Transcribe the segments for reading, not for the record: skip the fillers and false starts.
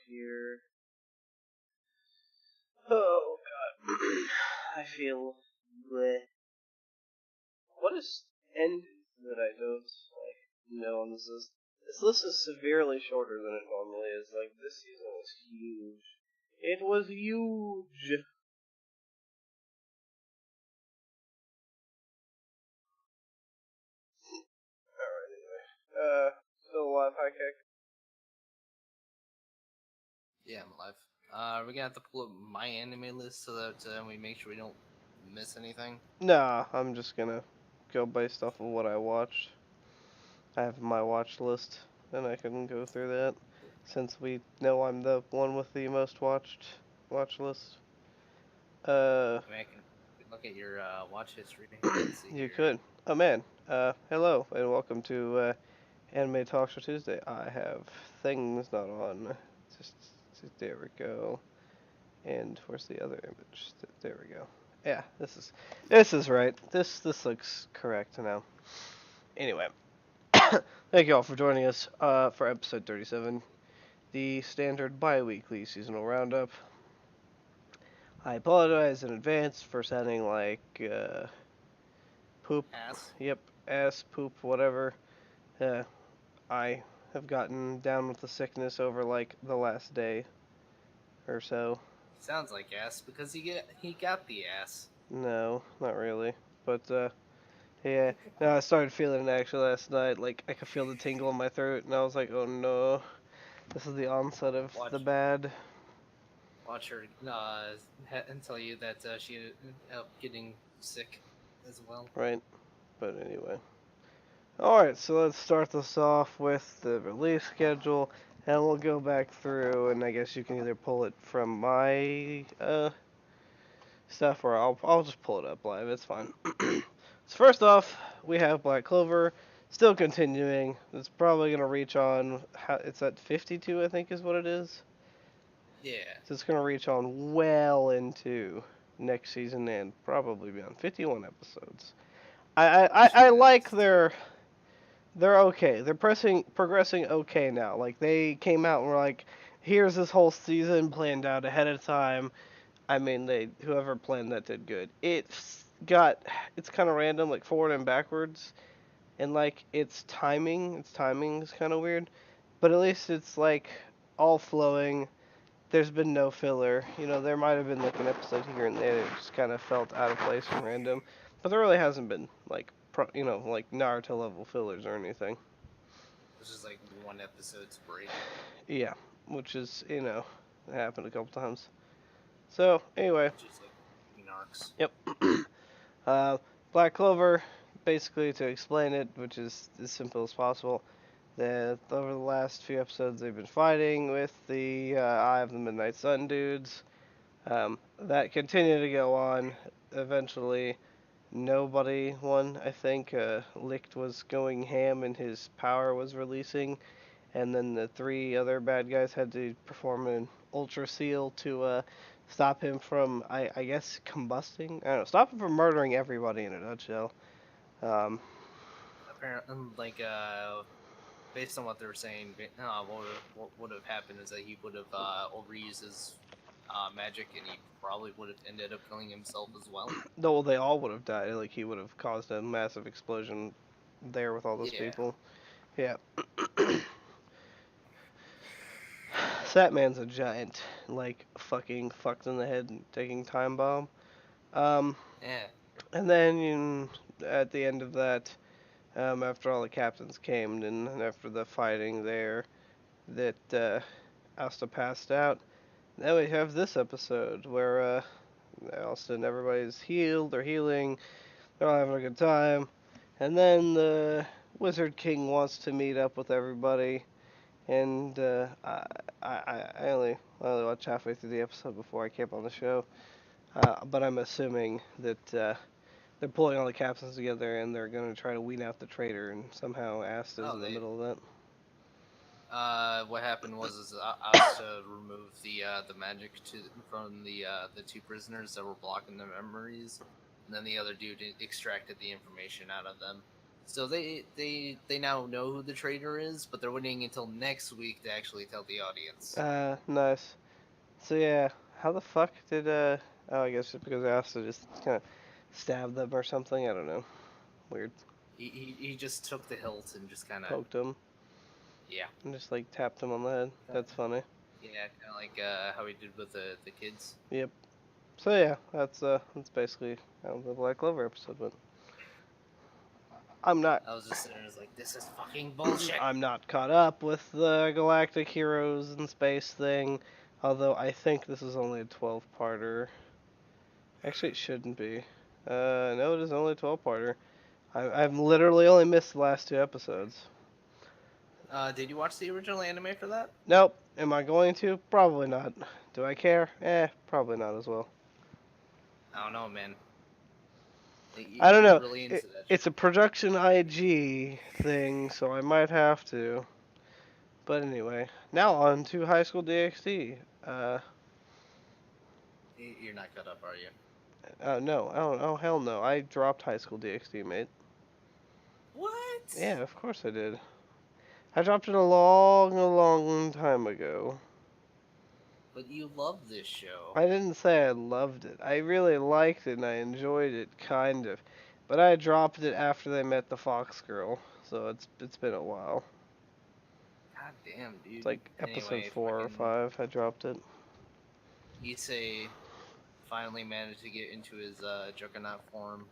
here. Oh god. I feel bleh. What is end that I don't know on this list? This list is severely shorter than it normally is. Like, this season was huge. It was huge. Alright, anyway. Still alive, high kick. Yeah, I'm alive. We're gonna have to pull up my anime list so that we make sure we don't miss anything. Nah, I'm just gonna go based off of what I watched. I have my watch list, and I can go through that. Since we know I'm the one with the most watched watch list. I mean, I can look at your watch history. Let's see You here. could. Oh man. Hello and welcome to Anime Talkshow Tuesday. I have things not on. Just there we go. And where's the other image? There we go. Yeah, this is right. This looks correct now. Anyway, thank you all for joining us for episode 37, the standard bi-weekly seasonal roundup. I apologize in advance for sounding like poop. Ass. Yep, ass, poop, whatever. Uh, I have gotten down with the sickness over like the last day or so. Sounds like ass because he got the ass. No, not really. But yeah, no, I started feeling it actually last night. Like I could feel the tingle in my throat, and I was like, oh no, this is the onset of the bad. Watch her and tell you that she ended up getting sick as well. Right. But anyway. Alright, so let's start this off with the release schedule, and we'll go back through, and I guess you can either pull it from my stuff, or I'll just pull it up live. It's fine. So first off, we have Black Clover, still continuing. It's probably gonna reach on. It's at 52, I think, is what it is. Yeah. So it's gonna reach on well into next season and probably beyond 51 episodes. I like their. They're okay. They're progressing okay now. Like they came out and were like, here's this whole season planned out ahead of time. I mean, whoever planned that did good. It's kind of random, like forward and backwards, and like its timing is kind of weird, but at least it's like all flowing. There's been no filler. You know, there might have been like an episode here and there that just kind of felt out of place and random, but there really hasn't been like like Naruto level fillers or anything. It's just like one episode's break. Yeah, which is happened a couple times. So anyway, Just like arcs. yep. uh, Black Clover, basically to explain it, which is as simple as possible, that over the last few episodes they've been fighting with the Eye of the Midnight Sun dudes. That continued to go on. Eventually, nobody won. I think Licht was going ham and his power was releasing, and then the three other bad guys had to perform an ultra seal to stop him from, I guess, combusting. I don't know, stop him from murdering everybody in a nutshell. Apparently, based on what they were saying, what would have happened is that he would have overused his magic, and he probably would have ended up killing himself as well. Though they all would have died. Like he would have caused a massive explosion there with all those people. Yeah. Satman's a giant, like fucking fucked in the head and taking time bomb. Yeah. And then at the end of that, after all the captains came and after the fighting there, that Asta passed out. Now we have this episode where Asta and everybody's healed, they're healing, they're all having a good time, and then the Wizard King wants to meet up with everybody, and I only watched halfway through the episode before I came on the show, but I'm assuming that they're pulling all the captains together and they're going to try to weed out the traitor, and somehow Asta's in the middle of that. What happened was Asta removed the magic from the two prisoners that were blocking their memories, and then the other dude extracted the information out of them. So they now know who the traitor is, but they're waiting until next week to actually tell the audience. Nice. So yeah, how the fuck did oh, I guess just because Asta just kind of stabbed them or something. I don't know. Weird. He just took the hilt and just kind of, Poked him yeah, and just like tapped him on the head. That's funny. yeah, kind of like how he did with the kids. Yep. So yeah, that's basically the Black Clover episode. But I'm not I was just sitting there, like, this is fucking bullshit. I'm not caught up with the Galactic Heroes in Space thing. Although I think this is only a 12-parter. Actually, it shouldn't be. No, it is only a 12-parter. I've literally only missed the last two episodes. Did you watch the original anime for that? Nope. Am I going to? Probably not. Do I care? Probably not as well. I don't know, man. I don't You're know. really into that It's shit. a production IG thing, so I might have to. But anyway, now on to High School DxD. You're not caught up, are you? No. Oh, hell no. I dropped High School DxD, mate. What? Yeah, of course I did. I dropped it a long time ago. But you love this show. I didn't say I loved it. I really liked it and I enjoyed it, kind of. But I dropped it after they met the Fox girl, so it's been a while. God damn, It's dude. like episode Anyway, 4 or 5. I dropped it. Issei finally managed to get into his Juggernaut form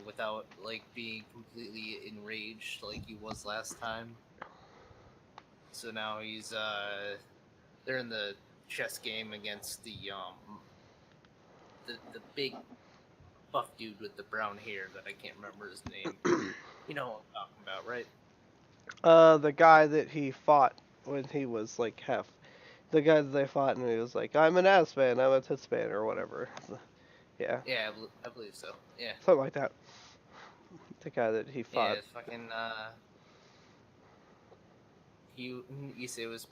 without like being completely enraged like he was last time. So now they're in the chess game against the big buff dude with the brown hair that I can't remember his name. You know what I'm talking about, right? The guy that he fought when he was like half. The guy that they fought and he was like, I'm an ass man, I'm a tits man, or whatever. Yeah, Yeah, I believe so. Yeah. something like that. The guy that he Yeah, fought. it's fucking he Issei was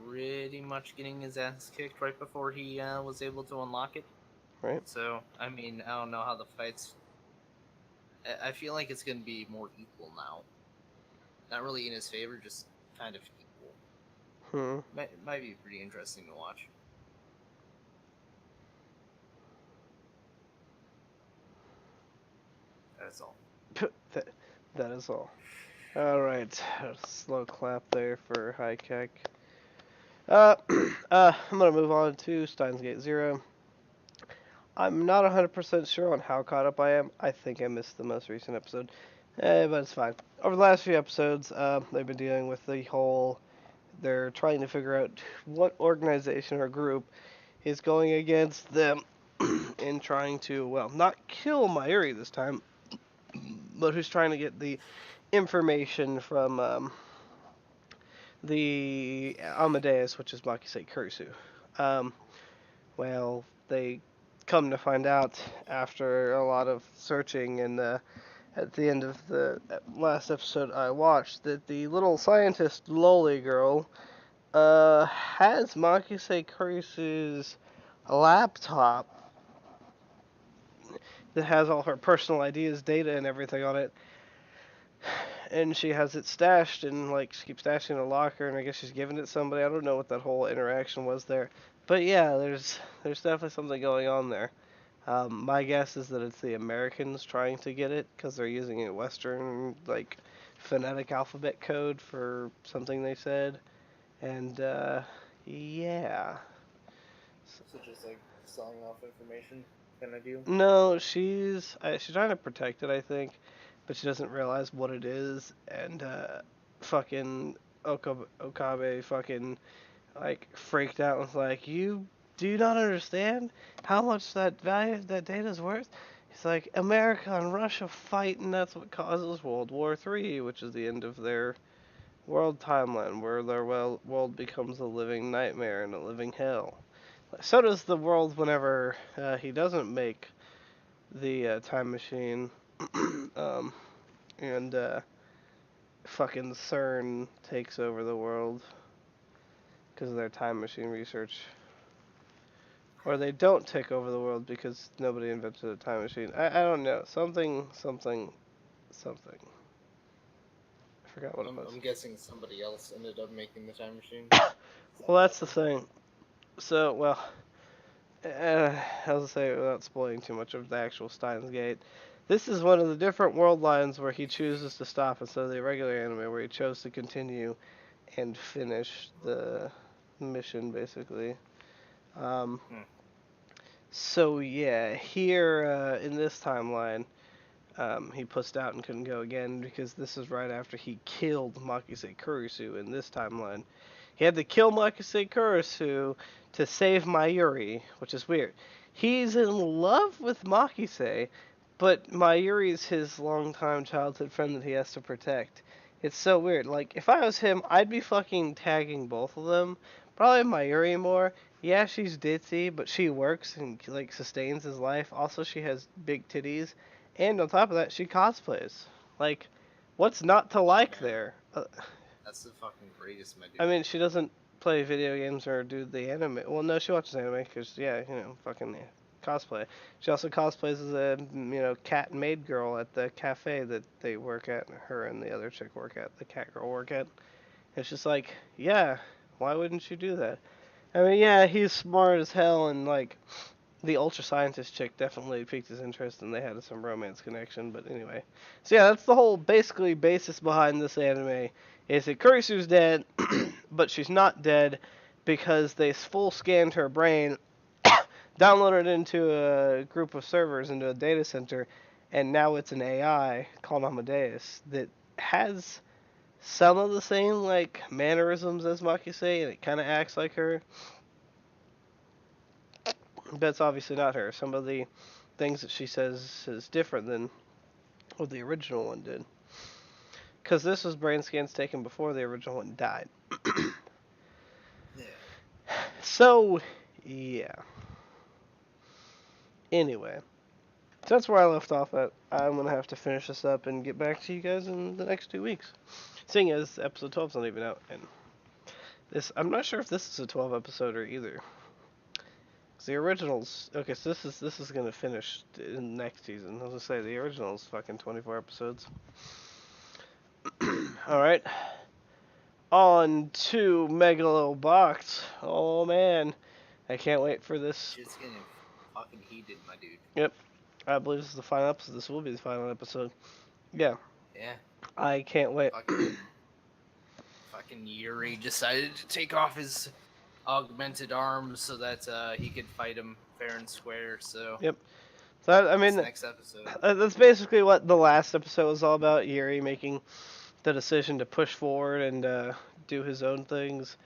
pretty much getting his ass kicked right before he was able to unlock it. Right? So I mean, I don't know how the fights. I feel like it's gonna be more equal now. Not really in his favor, just kind of equal. Hmm. Might be pretty interesting to watch. That's all. that, that is all. Alright. Slow clap there for High Keck. I'm gonna move on to Steins Gate Zero. I'm not 100% sure on how caught up I am. I think I missed the most recent episode. But it's fine. Over the last few episodes, they've been dealing with the whole. They're trying to figure out what organization or group is going against them in trying to, well, not kill Mayuri this time, but who's trying to get the information from the Amadeus, which is Makise Kurisu. Um, well, they come to find out after a lot of searching and at the end of the last episode I watched that the little scientist loli girl has Makise Kurisu's laptop that has all her personal ideas, data, and everything on it. And she has it stashed and like she keeps stashing in a locker, and I guess she's giving it to somebody. I don't know what that whole interaction was there, but yeah, there's definitely something going on there. My guess is that it's the Americans trying to get it because they're using a Western like phonetic alphabet code for something they said, and yeah. So just like selling off information kind of deal. No, she's trying to protect it, I think, but she doesn't realize what it is, and fucking Okabe fucking like freaked out and was like, "You do not understand how much that value that data's worth." He's like, "America and Russia fight, and that's what causes World War III, which is the end of their world timeline, where their world becomes a living nightmare and a living hell." So does the world whenever he doesn't make the time machine, um, and fucking CERN takes over the world because of their time machine research. Or they don't take over the world because nobody invented a time machine. I don't know. Something something. I forgot what it was. I'm guessing somebody else ended up making the time machine. Well, that's the thing. So, well, as I say, without spoiling too much of the actual Steins Gate, this is one of the different world lines where he chooses to stop instead of the regular anime where he chose to continue and finish the mission, basically. Um, Hmm. so yeah, here in this timeline, he pussed out and couldn't go again because this is right after he killed Makise Kurisu in this timeline. He had to kill Makise Kurisu to save Mayuri, which is weird. He's in love with Makise, but Mayuri's his longtime childhood friend that he has to protect. It's so weird. Like, if I was him, I'd be fucking tagging both of them. Probably Mayuri more. Yeah, she's ditzy, but she works and, like, sustains his life. Also, she has big titties. And on top of that, she cosplays. Like, what's not to Oh like man, there? that's the fucking greatest, my I dude. mean, she doesn't play video games or do the anime. Well, no, she watches anime because, yeah, fucking cosplay. She also cosplays as a, cat maid girl at the cafe that they work at. Her and the other chick work at. The cat girl work at. It's just like, yeah, why wouldn't you do that? I mean, yeah, he's smart as hell and, like, the ultra scientist chick definitely piqued his interest and they had some romance connection, but anyway. So yeah, that's the whole basically basis behind this anime is that Kurisu's dead, but she's not dead because they full scanned her brain, downloaded it into a group of servers into a data center, and now it's an AI called Amadeus that has some of the same like mannerisms as Makise, and it kind of acts like her. That's obviously not her. Some of the things that she says is different than what the original one did. Because this was brain scans taken before the original one died. Yeah. So, yeah. Anyway, so that's where I left off at. I'm going to have to finish this up and get back to you guys in the next 2 weeks. Seeing as episode 12's not even out. And I'm not sure if this is a 12 episode either. The originals, okay, so this is gonna finish in next season. I was gonna say the original's fucking 24 episodes. All right, on to Megalobox. Oh man, I can't wait for this. Shit's getting fucking heated, my dude. Yep, I believe this is the final episode. This will be the final episode. Yeah, Yeah. I can't wait. Fucking Yuri decided to take off his augmented arms so that he could fight him fair and square. So Yep. So I this mean, next episode. that's basically what the last episode was all about. Yuri making the decision to push forward and do his own things,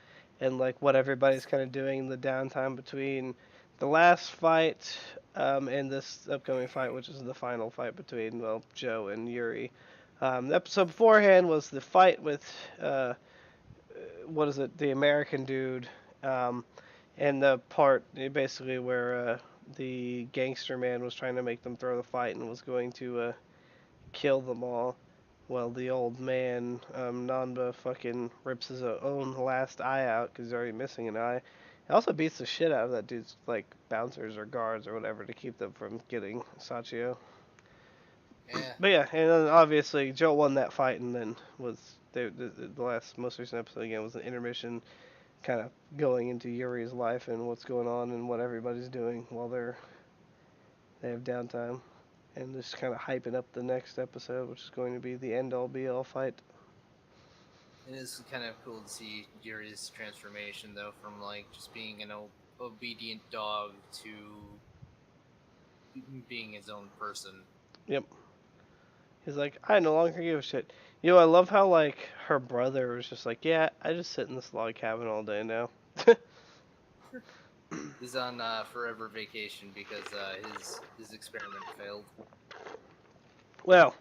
and like what everybody's kind of doing in the downtime between the last fight and this upcoming fight, which is the final fight between Joe and Yuri. The episode beforehand was the fight with what is it, the American dude, um, and the part basically where the gangster man was trying to make them throw the fight and was going to kill them all. Well, the old man, Nanba, fucking rips his own last eye out because he's already missing an eye. He also beats the shit out of that dude's like bouncers or guards or whatever to keep them from getting Sachio. Yeah. But yeah, and then obviously Joe won that fight, and then was the last most recent episode again was an intermission, kind of going into Yuri's life and what's going on and what everybody's doing while they have downtime, and just kind of hyping up the next episode, which is going to be the end all be all fight. It is kind of cool to see Yuri's transformation, though, from like just being an obedient dog to being his own person. Yep. He's like, I no longer give a shit. I love how like her brother was just like, yeah, I just sit in this log cabin all day now. He's on forever vacation because his experiment failed. Well,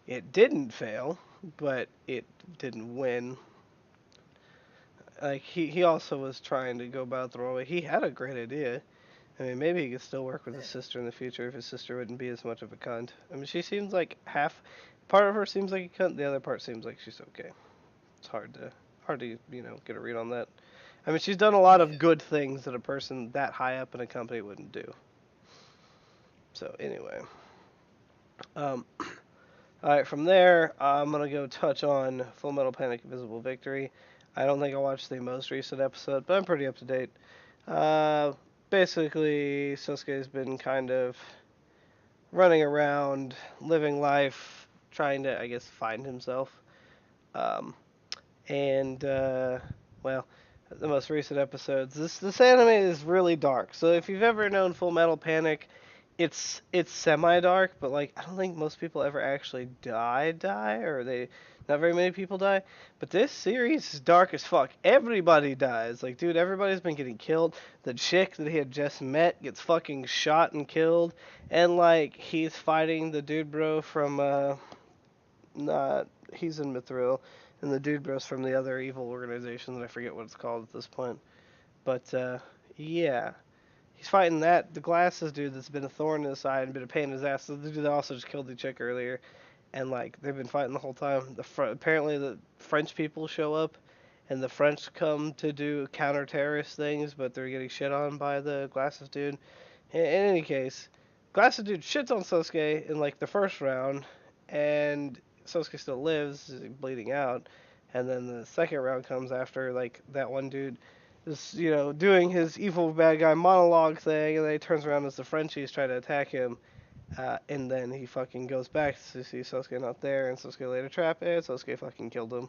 it didn't fail, but it didn't win. Like he also was trying to go about the wrong way. He had a great idea. I mean, maybe he could still work with his Yeah. sister in the future if his sister wouldn't be as much of a cunt. I mean, she seems like half. Part of her seems like a cunt. The other part seems like she's okay. It's hard to get a read on that. I mean, she's done a lot of Yeah. good things that a person that high up in a company wouldn't do. So anyway, um, All right, from there, I'm gonna go touch on Full Metal Panic: Invisible Victory. I don't think I watched the most recent episode, but I'm pretty up to date. Uh, Basically, Sosuke's been kind of running around, living life, trying to, I guess, find himself. Um, and well, the most recent episodes. This anime is really dark. So if you've ever known Full Metal Panic, it's semi dark, but like I don't think most people ever actually die, or they not very many people die. But this series is dark as fuck. Everybody dies. Like, dude, everybody's been getting killed. The chick that he had just met gets fucking shot and killed, and like he's fighting the dude bro from not he's in Mithril, and the dude bros from the other evil organization that I forget what it's called at this point. But yeah, he's fighting that the glasses dude that's been a thorn in his side and been a pain in his ass. So the dude that also just killed the chick earlier, and like they've been fighting the whole time. Apparently the French people show up, and the French come to do counter-terrorist things, but they're getting shit on by the glasses dude. In any case, glasses dude shits on Sosuke in like the first round, and Sosuke still lives, bleeding out. And then the second round comes after like that one dude is doing his evil bad guy monologue thing, and then he turns around as the Frenchies try to attack him, and then he fucking goes back to see Sosuke not there, and Sosuke later trap it. Sosuke fucking killed him.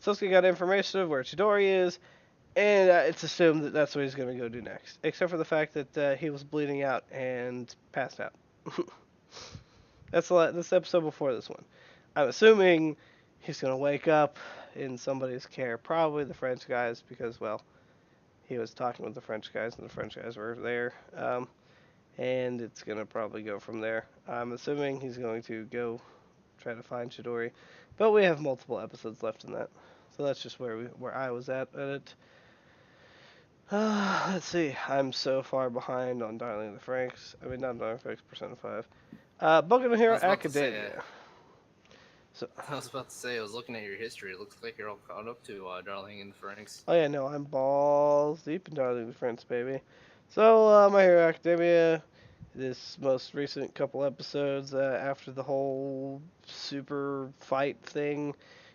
Sosuke got information of where Chidori is, and it's assumed that that's what he's gonna go do next, except for the fact that he was bleeding out and passed out. That's this episode before this one. I'm assuming he's gonna wake up in somebody's care, probably the French guys, because well, he was talking with the French guys, and the French guys were there. And it's gonna probably go from there. I'm assuming he's going to go try to find Chidori, but we have multiple episodes left in that, so that's just where I was at it. Let's see. I'm so far behind on Darling in the Franxx. I mean, not Darling in the Franxx, Persona 5. Boku no I Hero was about to say. Academia. So, I was about to say. I was looking at your history. It looks like you're all caught up to Darling and Franks. oh yeah, no, I'm balls deep in Darling in the Franxx, baby. So, My Hero Academia, this most recent couple episodes after the whole super fight thing,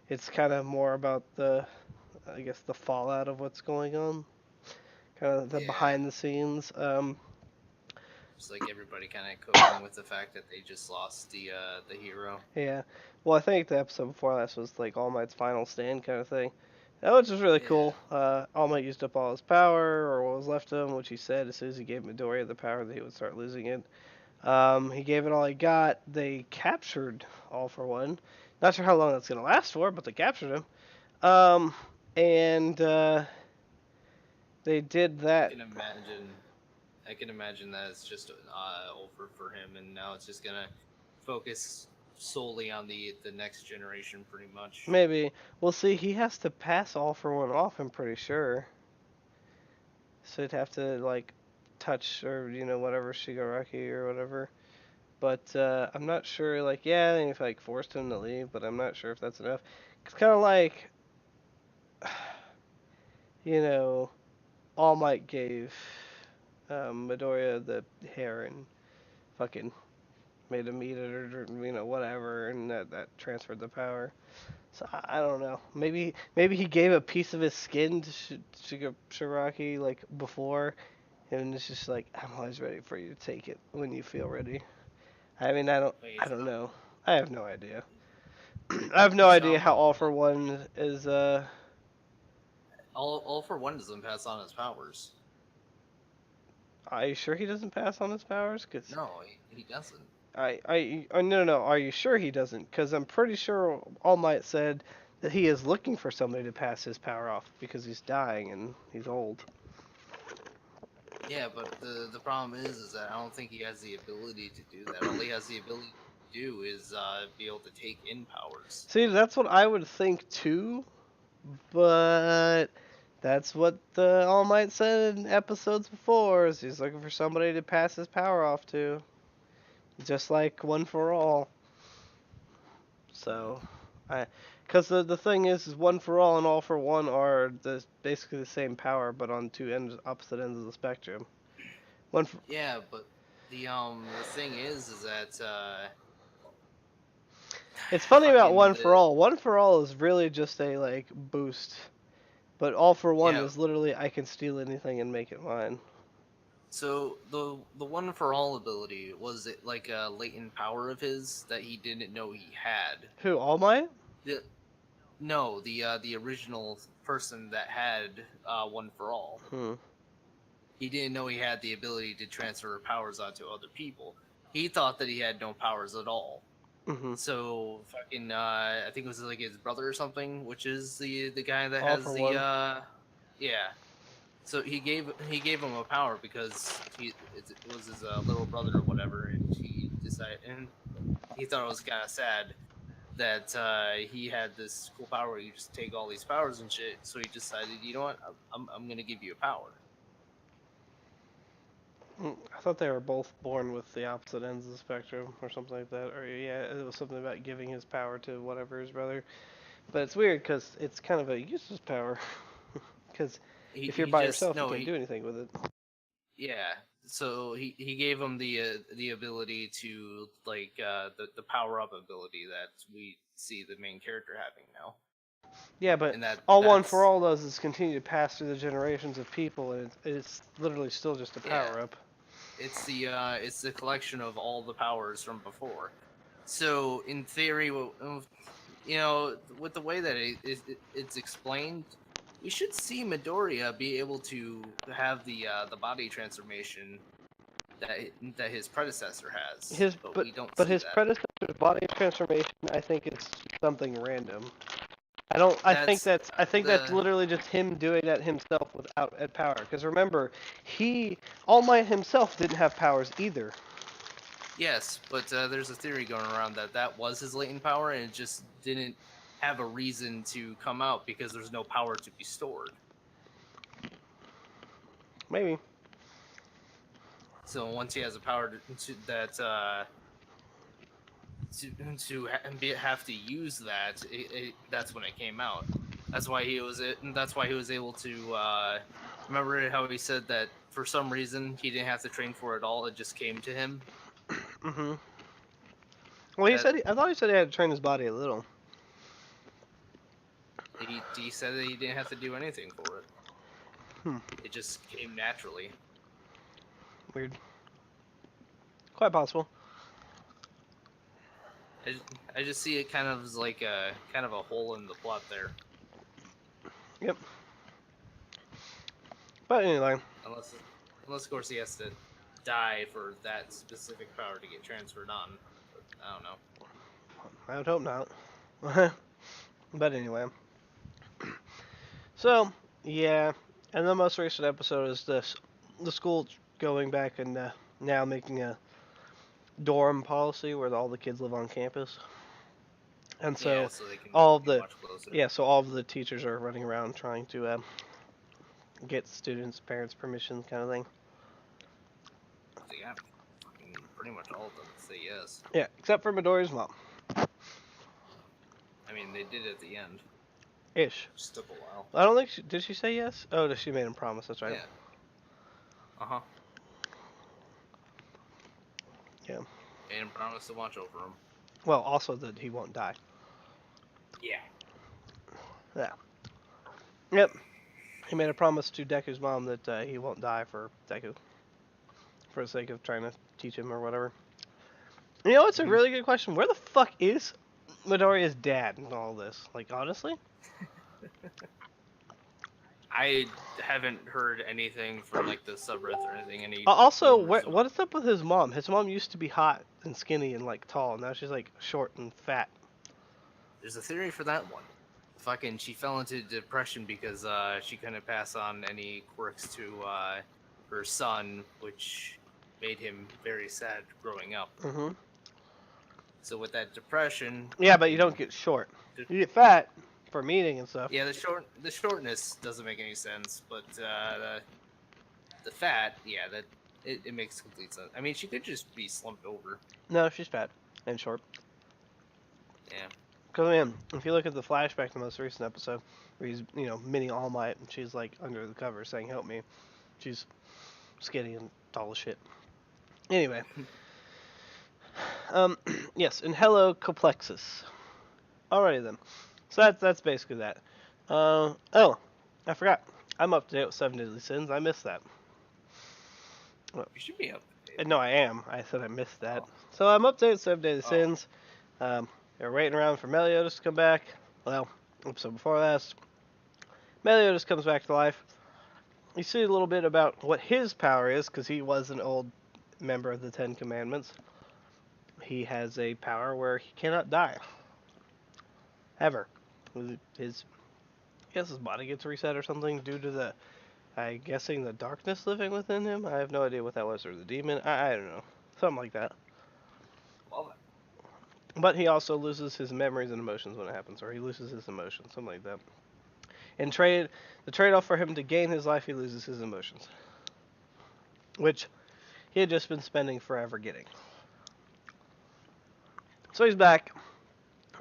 it's kind of more about I guess, the fallout of what's going on, kind of the Yeah, behind the scenes. just like everybody kind of coping with the fact that they just lost the hero. Yeah. Well, I think the episode before last was like All Might's final stand kind of thing. That was just really Yeah, cool. All Might used up all his power, or what was left of him, which he said as soon as he gave Midoriya the power that he would start losing it. He gave it all he got. They captured All for One. Not sure how long that's gonna last for, but they captured him. Um, and they did I that. can imagine. I can imagine that it's just over for him, and now it's just gonna focus solely on the next generation, pretty much. Maybe we'll see. He has to pass All for One off. I'm pretty sure. So he'd have to like touch or whatever Shigaraki or whatever. But I'm not sure. Like yeah, if like forced him to leave, but I'm not sure if that's enough. It's kind of like you know All Might gave Midoriya the hair and fucking made him eat it or whatever, and that transferred the power. So I don't know. Maybe he gave a piece of his skin to Shigaraki like before, and it's just like I'm always ready for you to take it when you feel ready. I mean Wait, I it's don't not. know. I have no idea. I have no It's idea not how like All for One is. all for one doesn't pass on his powers. Are you sure he doesn't pass on his powers? Cause No, he doesn't. no. Are you sure he doesn't? Cause I'm pretty sure All Might said that he is looking for somebody to pass his power off because he's dying and he's old. Yeah, but the problem is that I don't think he has the ability to do that. All he has the ability to do is be able to take in powers. See, that's what I would think too, but that's what the All Might said in episodes before. Is he's looking for somebody to pass his power off to, just like One for All. So, I, because the thing is One for All and All for One are basically the same power, but on two opposite ends of the spectrum. One for, Yeah, but the thing is that It's funny about Fucking One for All. One for All is really just a like boost, but All for One yeah. is literally I can steal anything and make it mine. So the one for all ability, was it like a latent power of his that he didn't know he had? Who? All Might? The, no, the original person that had one for all. Hmm. He didn't know he had the ability to transfer powers onto other people. He thought that he had no powers at all. Mhm. So fucking I think it was like his brother or something, which is the guy that All has for the One. yeah. So he gave him a power because it was his little brother or whatever, and he thought it was kind of sad that he had this cool power where you just take all these powers and shit. So he decided, you know what, I'm gonna give you a power. I thought they were both born with the opposite ends of the spectrum or something like that. Or yeah, it was something about giving his power to whatever his brother. But it's weird because it's kind of a useless power. Because if you're He by just yourself, you no can't he do anything with it. Yeah. So he gave him the ability to like the power up ability that we see the main character having now, Yeah, but and all One for that's All does is continue to pass through the generations of people, and it's literally still just a yeah. power up. It's the collection of all the powers from before. So in theory, with the way that it's explained, we should see Midoriya be able to have the body transformation that his predecessor has, His but but we don't but see his that. predecessor's body transformation, I think, is something random. I don't. That's I think that's the literally just him doing that himself without a power. Because remember, All Might himself didn't have powers either. Yes, but there's a theory going around that that was his latent power, and it just didn't have a reason to come out because there's no power to be stored. Maybe. So once he has a power have to use that, that's when it came out. That's why he was able to. Remember how he said that for some reason he didn't have to train for it all; it just came to him. Mhm. Well, That I thought he said he had to train his body a little. he said that he didn't have to do anything for it; Hmm. it just came naturally. Weird. Quite possible. I just, I just see it kind of as like a kind of a hole in the plot there, Yep. But anyway, unless unless of course he has to die for that specific power to get transferred on. But I don't know. I would hope not. But anyway, so yeah, and the most recent episode is the school going back and now making a dorm policy where all the kids live on campus. And Yeah, so so they can all of be the much closer. so all of the teachers are running around trying to get students' parents' permission, kind of thing. They got fucking pretty much all of them to say yes. Yeah, except for Midoriya's mom. I mean, they did at the end. Ish. Just took a while. I don't think did she say yes? Oh, she made him promise. That's right. Yeah. Uh huh. Yeah. And promised to watch over him. Well, also that he won't die. Yeah. Yeah. Yep. He made a promise to Deku's mom that he won't die for Deku, for the sake of trying to teach him or whatever. You know, it's a Hmm. really good question. Where the fuck is Midoriya's dad in all this? Like, honestly? I haven't heard anything from like the subreddit or anything. Any Also, rumors of? what is up with his mom? His mom used to be hot and skinny and like tall. Now she's like short and fat. There's a theory for that one. Fucking, she fell into depression because she couldn't pass on any quirks to her son, which made him very sad growing up. Mhm. So with that depression, Yeah, but you don't get short. You get fat from eating and stuff. yeah, the shortness doesn't make any sense, but the fat, yeah, that it makes complete sense. I mean, she could just be slumped over. No, she's fat and short. Yeah. Because I mean, if you look at the flashback, the most recent episode, where he's mini All Might, and she's like under the cover saying "Help me," she's skinny and tall as shit. Anyway, um, Yes, and hello, Complexus. Alrighty then. So that's basically that. Oh, I forgot. I'm up to date with Seven Deadly Sins. I missed that. You should be up to date. No, I am. I said I missed that. Oh. So I'm up to date with Seven Deadly Oh. Sins. They're waiting around for Meliodas to come back. Well, episode before last, Meliodas comes back to life. You see a little bit about what his power is, because he was an old member of the Ten Commandments. He has a power where he cannot die. Ever. His, I guess his body gets reset or something due to the, I'm guessing, the darkness living within him. I have no idea what that was, or the demon. I don't know. Something like that. Love it. But he also loses his memories and emotions when it happens, or he loses his emotions, something like that. In the trade-off for him to gain his life, he loses his emotions, which he had just been spending forever getting. So he's back,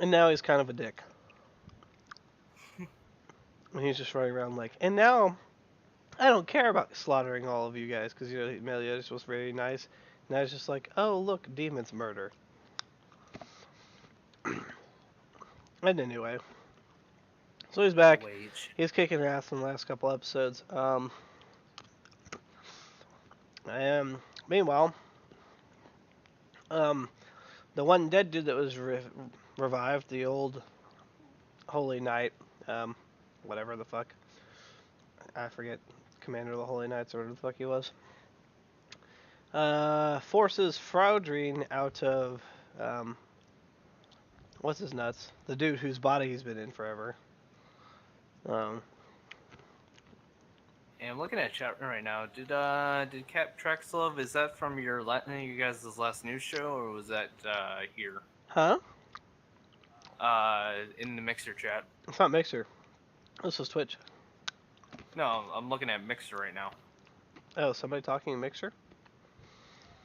and now he's kind of a dick. And he's just running around like, and now I don't care about slaughtering all of you guys, because Meliodas was very nice. Now he's just like, oh look, demons murder. And anyway, so he's back. Wage. He's kicking ass in the last couple episodes. Meanwhile, um, the one dead dude that was revived, the old Holy Knight, whatever the fuck, I forget, Commander of the Holy Knights or whatever the fuck he was, forces Fraudrine out of, what's his nuts? The dude whose body he's been in forever. Um, And I'm looking at chat right now. Did Cap Trexlove, is that from you guys' last news show, or was that here? huh? In the Mixer chat. It's not Mixer. This is Twitch. No, I'm looking at Mixer right now. Oh, somebody talking in Mixer?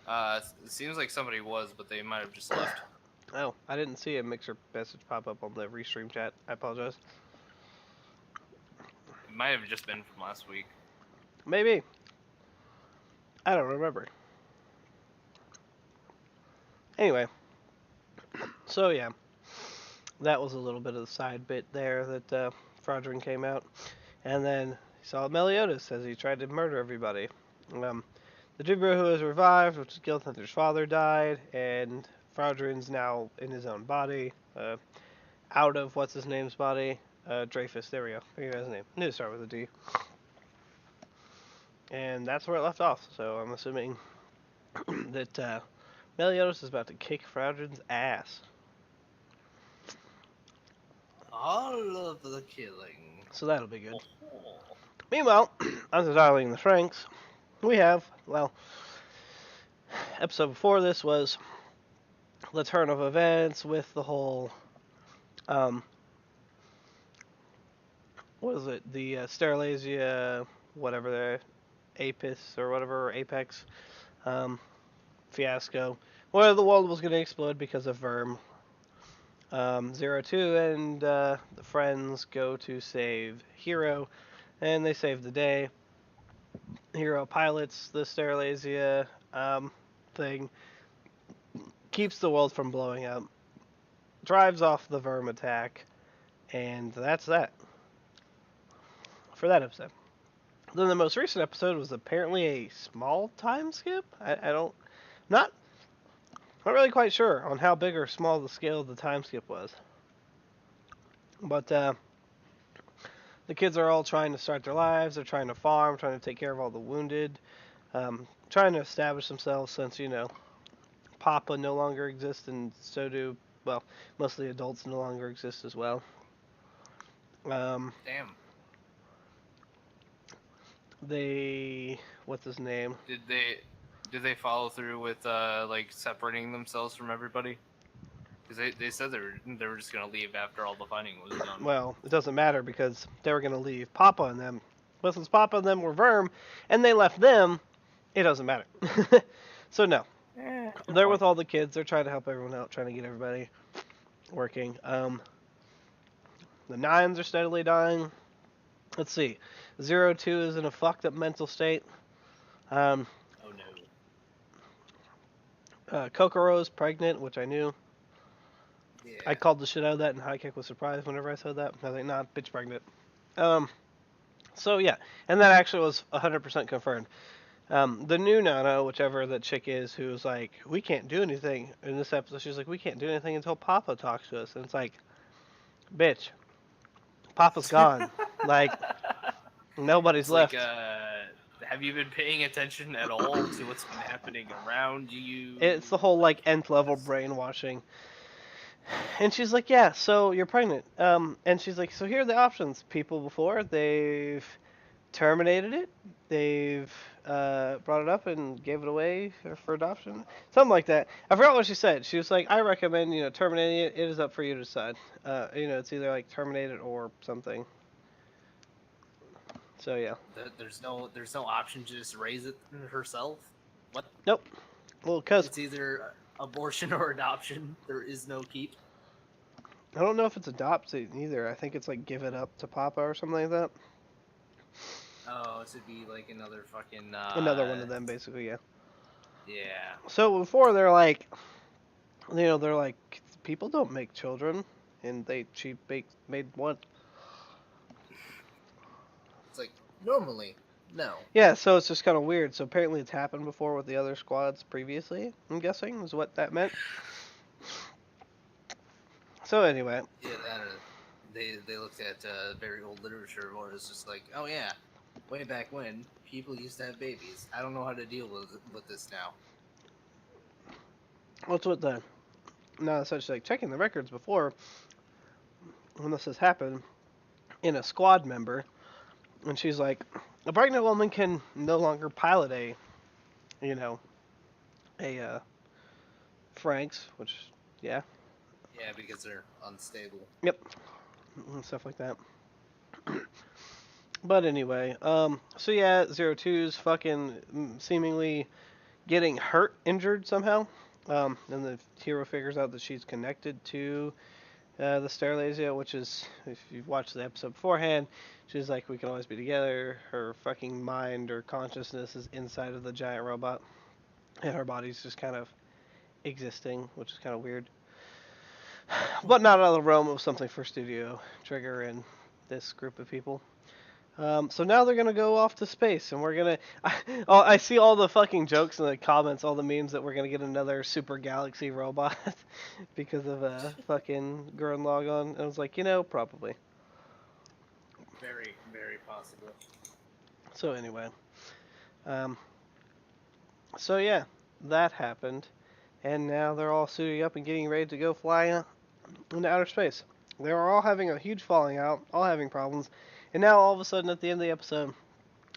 It seems like somebody was, but they might have just left. Oh, I didn't see a Mixer message pop up on the restream chat. I apologize. It might have just been from last week. Maybe. I don't remember. Anyway, so yeah, that was a little bit of the side bit there that Fraudrin came out, and then he saw Meliodas as he tried to murder everybody. The Dubro who was revived, which is Gilthander's father, died, and Fraudrin's now in his own body, out of what's his name's body, Dreyfus. There we go. I forget his name. Knew to start with a D. And that's where it left off. So I'm assuming that Meliodas is about to kick Fraudrin's ass. All of the killing. So that'll be good. Oh. Meanwhile, under Darling in the Franks, we have, well, episode before this was the turn of events with the whole, what is it, the Sterlasia, whatever the Apis or whatever, or Apex, fiasco, where the world was going to explode because of Verm. 02 and the friends go to save Hero, and they save the day. Hero pilots the Sterlasia thing, keeps the world from blowing up, drives off the Verm attack, and that's that for that episode. Then the most recent episode was apparently a small time skip. I don't, not really quite sure on how big or small the scale of the time skip was. But the kids are all trying to start their lives. They're trying to farm, trying to take care of all the wounded, trying to establish themselves since, Papa no longer exists, and so do, well, mostly adults no longer exist as well. Damn. What's his name? Did they follow through with like separating themselves from everybody? Because they said they were just gonna leave after all the fighting was done. Well, it doesn't matter because they were going to leave Papa and them. But since Papa and them were Verm, and they left them, it doesn't matter. So no. They're with all the kids. They're trying to help everyone out, trying to get everybody working. The Nines are steadily dying. Let's see. 02 is in a fucked up mental state. Oh no. Kokoro's pregnant, which I knew. I Yeah. called the shit out of that, and High Kick was surprised whenever I said that. I was like, nah, bitch pregnant. Um, so yeah, and that actually was 100% confirmed. The new Nana, whichever the chick is, who's like, we can't do anything in this episode. She's like, we can't do anything until Papa talks to us, and it's like, bitch, Papa's gone. Like, nobody's It's like, left. have you been paying attention at all to what's been happening around It's the you? whole Like, like nth level this. brainwashing. And she's like, yeah, so you're pregnant. And she's like, so here are the options. People before, they've terminated it. They've brought it up and gave it away for adoption. Something like that. I forgot what she said. She was like, I recommend, terminating it. It is up for you to decide. It's either like terminate it or something. So yeah. There's no option to just raise it herself. What? Nope. Well, cause It's either abortion or adoption. There is no keep. I don't know if it's adopted either. I think it's like give it up to Papa or something like that. Oh, it should be like another fucking Another one of them, basically. Yeah. yeah. So before they're like, they're like, people don't make children, and she made one. It's like normally no. Yeah, so it's just kind of weird. So apparently it's happened before with the other squads previously. I'm guessing is what that meant. So anyway, Yeah, I don't know. They looked at very old literature where it's just like, oh yeah, way back when people used to have babies. I don't know how to deal with this now. what's with the now such like checking the records before when this has happened in a squad member, and she's like, a pregnant woman can no longer pilot you know, a Franks, which yeah, Yeah, because they're unstable. yep, and stuff like that. But anyway, so yeah, Zero Two's fucking seemingly getting hurt, injured somehow. And the hero figures out that she's connected to the Starlasia, which is, if you've watched the episode beforehand, she's like, we can always be together. Her fucking mind or consciousness is inside of the giant robot, and her body's just kind of existing, which is kind of weird. But not out of the realm of something for Studio Trigger and this group of people. So now they're gonna go off to space, and we're gonna. I see all the fucking jokes in the comments, all the memes that we're gonna get another super galaxy robot because of fucking Gurren Lagann. And I was like, probably. Very, very possible. So anyway, um, so yeah, that happened, and now they're all suiting up and getting ready to go fly into outer space. They were all having a huge falling out, all having problems, and now all of a sudden at the end of the episode,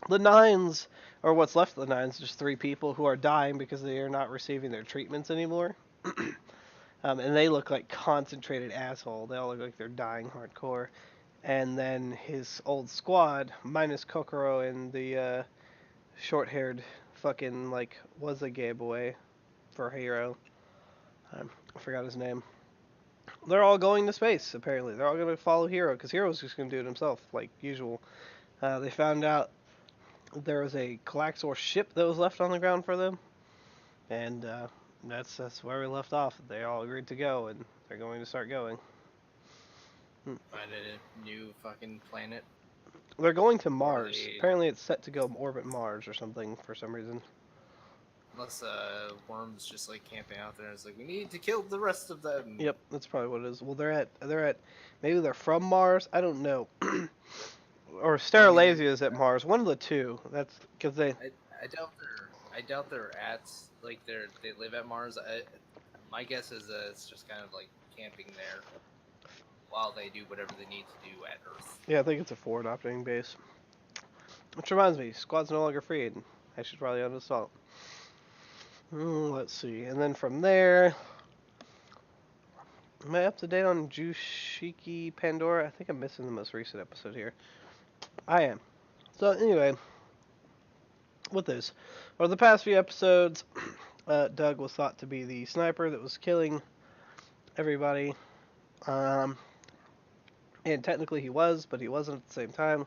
the Nines, or what's left of the Nines, just three people who are dying because they are not receiving their treatments anymore. And they look like concentrated asshole. They all look like they're dying hardcore. And then his old squad, minus Kokoro and the short-haired fucking, like, was a gay boy for Hero. I forgot his name. They're all going to space, apparently. They're all going to follow Hero, because Hero's just going to do it himself, like usual. They found out there was a Calaxor ship that was left on the ground for them, and that's where we left off. They all agreed to go, and they're going to start going. Find a new fucking planet. They're going to Or Mars. they, Apparently, it's set to go orbit Mars or something for some reason. unless Worm's just like camping out there. It's like we need to kill the rest of them. Yep, that's probably what it is. Well, they're at maybe they're from Mars. I don't know. Or I mean, Steralasia is at Mars. One of the two. That's because they. I doubt they're at like they live at Mars. My guess is it's just kind of like camping there while they do whatever they need to do at Earth. Yeah, I think it's a forward operating base. Which reminds me, squad's no longer free, and I should probably uninstall it. Let's see, and then from there, am I up to date on Jushiki Pandora? I think I'm missing the most recent episode here. I am. So anyway, with this, over the past few episodes, Doug was thought to be the sniper that was killing everybody. Um, and technically he was, but he wasn't at the same time.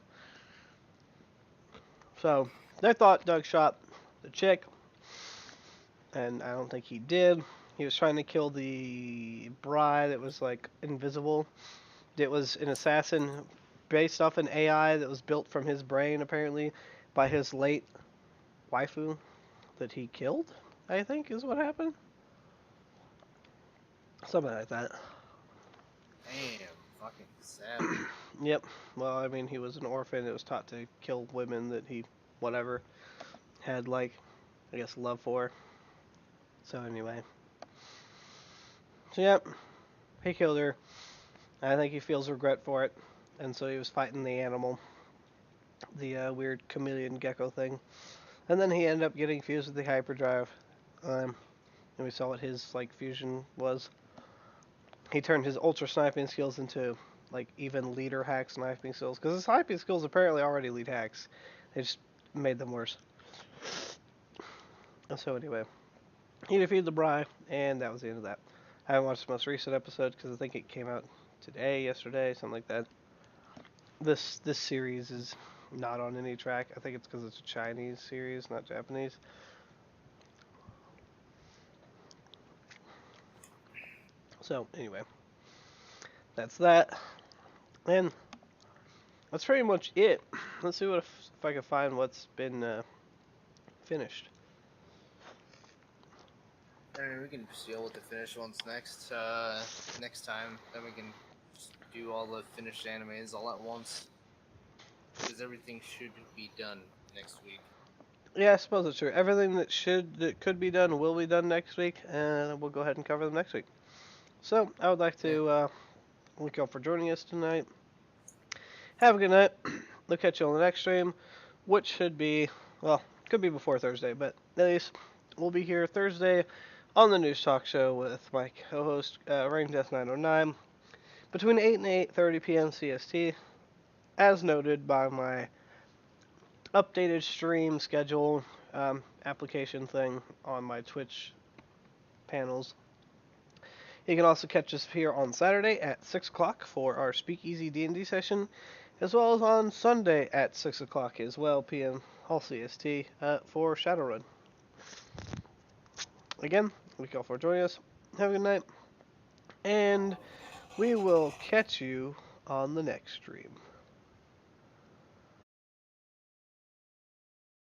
So they thought Doug shot the chick, and I don't think he did. He was trying to kill the bride that was like invisible. It was an assassin based off an AI that was built from his brain, apparently, by his late waifu that he killed, I think is what happened. Something like that. Damn, fucking savage. Yep. Well, I mean, he was an orphan that was taught to kill women that he, whatever, had, like, I guess, love for. So, anyway. So, yep. He killed her. I think he feels regret for it. And so he was fighting the animal, the weird chameleon gecko thing. And then he ended up getting fused with the hyperdrive. Um, and we saw what his, like, fusion was. He turned his ultra sniping skills into, like, even leader hack sniping skills. Because his sniping skills apparently already lead hacks. They just made them worse. So anyway, he defeated the Bri, and that was the end of that. I haven't watched the most recent episode because I think it came out today, yesterday, something like that. This series is not on any track. I think it's because it's a Chinese series, not Japanese. So anyway, that's that, and that's pretty much it. Let's see what if I can find what's been finished. I mean, we can just deal with the finished ones next time. Then we can just do all the finished animes all at once. Because everything should be done next week. Yeah, I suppose it's true. Everything that could be done will be done next week, and we'll go ahead and cover them next week. So I would like Yeah. to thank you all for joining us tonight. Have a good night. We'll catch you on the next stream, which should be, well, could be before Thursday, but at least we'll be here Thursday on the news talk show with my co-host Rain Death 909 between 8 and 8:30 p.m. CST, as noted by my updated stream schedule application thing on my Twitch panels. You can also catch us here on Saturday at 6 o'clock for our Speakeasy D&D session, as well as on Sunday at 6 o'clock as well, p.m. all CST, for Shadowrun. Again, thank you all for joining us. Have a good night, and we will catch you on the next stream.